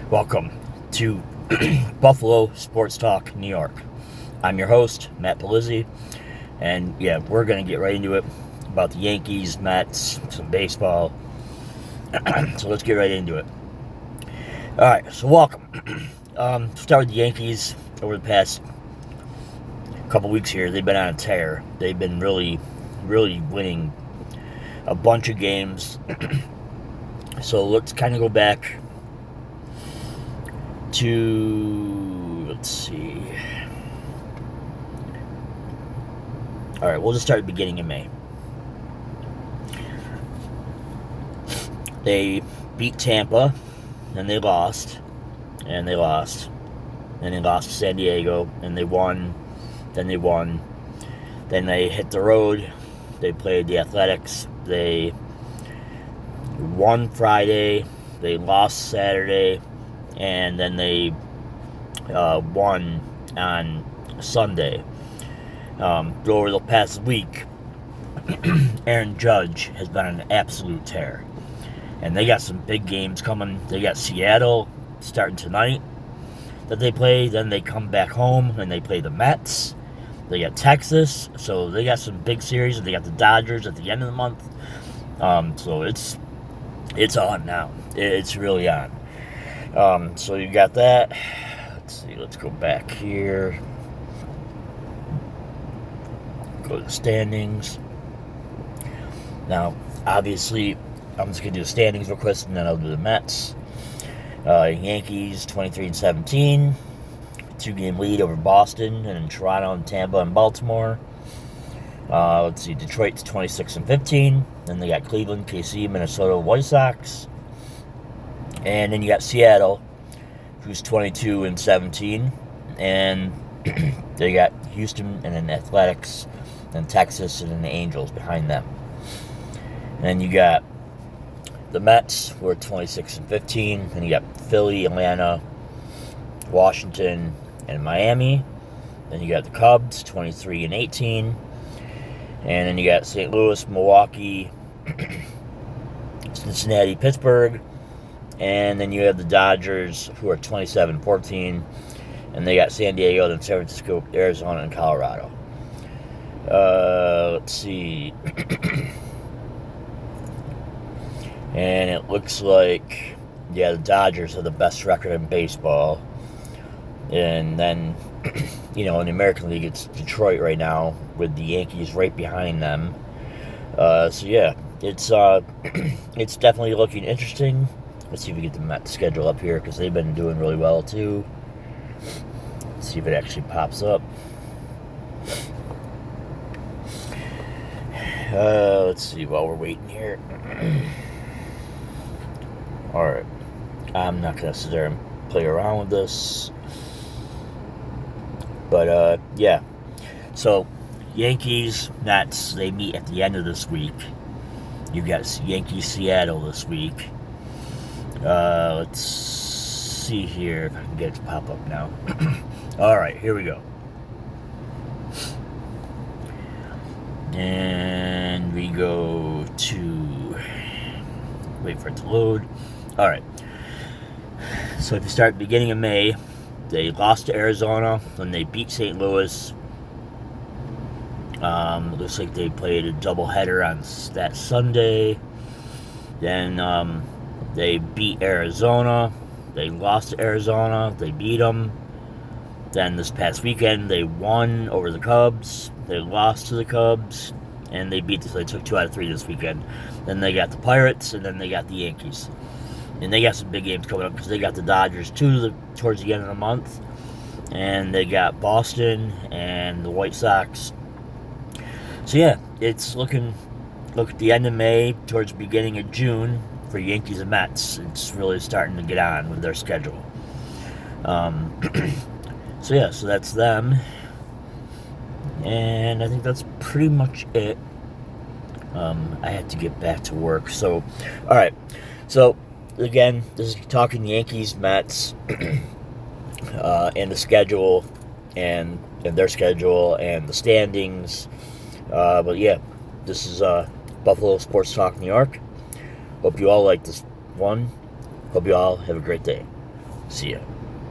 Welcome to Buffalo Sports Talk, New York. I'm your host, Matt Palizzi, and yeah, we're going to get right into it about the Yankees, Mets, some baseball. So let's get right into it. Alright, so welcome. Start with the Yankees. Over the past couple weeks here, they've been on a tear. They've been really winning a bunch of games. So let's kind of go back to, let's see. All right, we'll just start at the beginning of May. They beat Tampa, then they lost, and they lost. Then they lost to San Diego, and they won. Then they won. Then they hit the road. They played the Athletics. They won Friday. They lost Saturday. And then they won on Sunday. Over the past week, Aaron Judge has been an absolute tear. And they got some big games coming. They got Seattle starting tonight that they play. Then they come back home and they play the Mets. They got Texas. So they got some big series. They got the Dodgers at the end of the month. So it's on now. It's really on. So you got that. Let's see. Let's go back here. Go to the standings. Now, obviously, I'm just going to do the standings real quick, and then I'll do the Mets. Yankees, 23-17. 2-game lead over Boston, and Toronto and Tampa and Baltimore. Let's see. Detroit's 26-15. Then they got Cleveland, KC, Minnesota, White Sox. And then you got Seattle, who's 22-17. And they got Houston and then Athletics, then Texas, and then the Angels behind them. And then you got the Mets, who are 26-15. Then you got Philly, Atlanta, Washington, and Miami. Then you got the Cubs, 23-18. And then you got St. Louis, Milwaukee, Cincinnati, Pittsburgh. And then you have the Dodgers, who are 27-14. And they got San Diego, then San Francisco, Arizona, and Colorado. Let's see. And it looks like, yeah, the Dodgers have the best record in baseball. And then, in the American League, it's Detroit right now, with the Yankees right behind them. So yeah, it's definitely looking interesting. Let's see if we get the Mets schedule up here, because they've been doing really well too. Let's see if it actually pops up. Let's see while we're waiting here. Alright. I'm not going to sit there and play around with this. But, yeah. So, Yankees, Mets, they meet at the end of this week. You got Yankees, Seattle this week. Let's see here if I can get it to pop up now. Alright, here we go. And we go to... Wait for it to load. Alright. So if you start at the beginning of May, they lost to Arizona, then they beat St. Louis. It looks like they played a doubleheader on that Sunday. Then they beat Arizona. They lost to Arizona. They beat them. Then this past weekend, they won over the Cubs. They lost to the Cubs. And they beat they took 2 out of 3 this weekend. Then they got the Pirates, and then they got the Yankees. And they got some big games coming up, because they got the Dodgers towards the end of the month. And they got Boston and the White Sox. So yeah, it's look at the end of May, towards the beginning of June, for Yankees and Mets. It's really starting to get on with their schedule. So yeah, so that's them. And I think that's pretty much it. I have to get back to work. So, alright. So, again, this is talking Yankees, Mets, and the schedule, and their schedule, and the standings. But yeah, this is Buffalo Sports Talk, New York. Hope you all like this one. Hope you all have a great day. See ya.